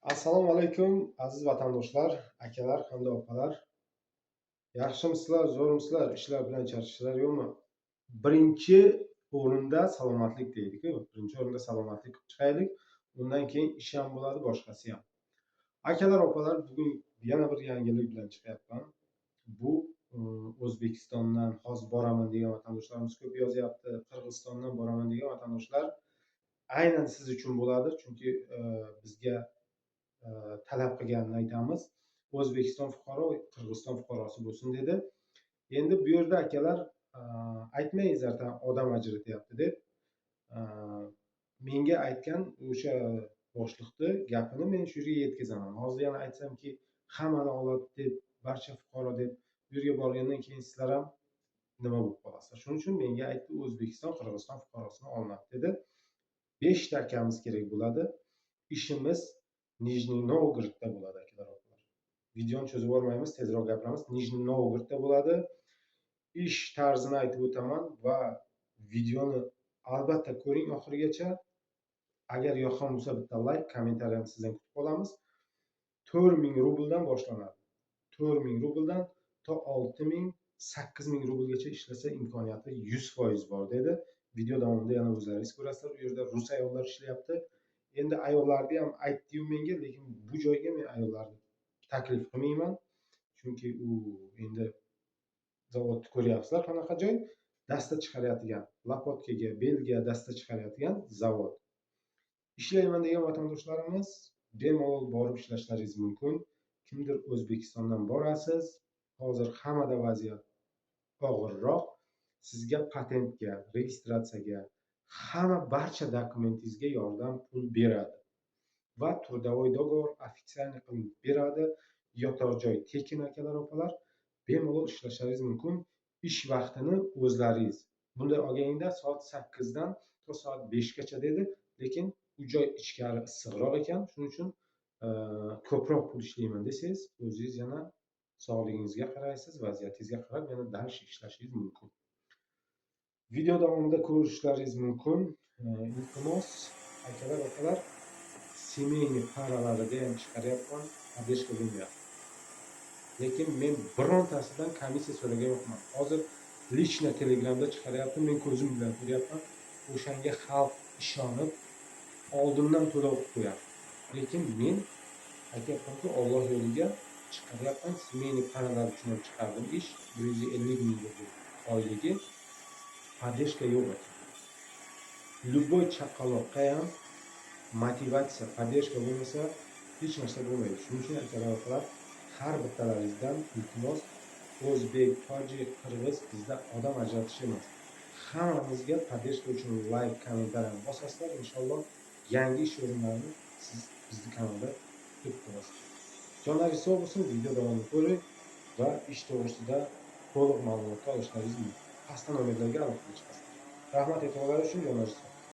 Assalomu alaykum aziz vatandoshlar, akalar hamda opalar. Yaxshimisizlar, zo'rmisizlar, ishlar bilan charchishlar yo'qmi? Birinchi o'rinda salomatlik deydi-ku. Birinchi o'rinda salomatlik qilib chiqaylik. Undan keyin ish ham bo'ladi, boshqasi ham. Akalar, opalar, bugun yana bir yangilik bilan chiqyapman. Bu O'zbekistondan hozir boraman degan vatandoshlarimiz ko'p yozyapti. Qirg'izistondan boraman degan vatandoshlar aynan siz uchun bo'ladi, chunki bizga talab qilganini aytamiz. O'zbekiston fuqaro Qirg'iziston fuqarosi bo'lsin dedi. Endi bu yerda akalar aytmangizlar odam ajratyapti deb. Menga aytgan o'sha boshliqni gapini men shu yerga yetkazaman. Hozir yana aytsamki, hammani oladi deb, barcha fuqaro deb, bu yerga borgandan keyin sizlar ham nima bo'lib qolasizlar. Shuning uchun menga aytdi, O'zbekiston Qirg'iziston fuqarosini olmadi dedi. 5 ta akamiz kerak bo'ladi. Ishimiz Nijniy Novgorodda bo'ladi akalar, opalar. Videoni cho'zib yubormaymiz, tezroq gapiramiz. Nijniy Novgorodda bo'ladi. Ish tarzini aytib o'taman va videoni albatta ko'ring oxirigacha. Agar yoqqan bo'lsa bitta like, kommentariyani sizdan kutib qolamiz. 4000 rubldan boshlanadi. 4000 rubldan to 6000, 8000 rublgacha ishlasa imkoniyati 100% bor dedi. Video davomida yana o'zlaringiz ko'rasizlar. U yerda rus ayollar ishlayapti. Endi ayollarni ham aytdi-yu menga, lekin bu joyga men ayollarni taklif qilmayman. Chunki u endi zavodni ko'ryapsizlar qanaqa joy. Dasta chiqarayotgan, Lapotkaga, Belgiya dasta chiqarayotgan zavod. Ishlayman degan vatandoshlarimiz bemalol borib ishlashlaringiz mumkin. Kimdir O'zbekistondan borasiz, hozir hammada vaziyat og'irroq. Sizga patentga, registratsiyaga, hamma barcha dokumentingizga yordam pul beradi va trudовой договор официальный qilib beradi. Yotoq joy tekin akalar, opalar, bemalol ishlashlaringiz mumkin. Ish vaqtini o'zlaringiz. Bunday olganingda soat 8 dan to soat 5 gacha dedi, lekin u joy ichkari issiqroq ekan. Shuning uchun ko'proq pul ishlayman desangiz, o'zingiz yana sog'ligingizga qaraysiz, vaziyatingizga qarab yana dars ishlashingiz mumkin. Video davomida ko'rishlaringiz mumkin. Iltimos, akalar, opalar, семейный paralarida ham chiqaryapman, adeshka bo'lmayapti. Lekin men birontasidan komissiya so'ragan yo'qman. Hozir lично Telegramda chiqaryaptim, men ko'zim bilan ko'ryapman. O'shanga xalq ishonib oldindan to'lov qilib qo'yapti. Lekin men aytyapmanki, Alloh yo'liga chiqaryapman. Семейный paralar uchun ham chiqardim ish. 150 ming oyligi. Поддержка yo'q ekan. Любой chaqaloqqa ham motivatsiya, поддержка bo'lmasa hech narsa bo'lmaydi. Shuning uchun akalar, har bittalaringizdan iltimos, o'zbek, tojik, qirg'iz bizda odam ajratish emas. Hammamizga поддержка uchun like, kommentariy bosasizlar, inshaalloh yangi ish o'rinlarini siz bizning kanalda kutib qolasiz. Jonlaringiz sog' bo'lsin, video davomini ko'ring va ish to'g'risida to'liq ma'lumot olishlaringiz mumkin. Pastdan nomerlarga aloqa qilib chiqasiz. Rahmat e'tiborlaringiz uchun, jonlaringiz sog'.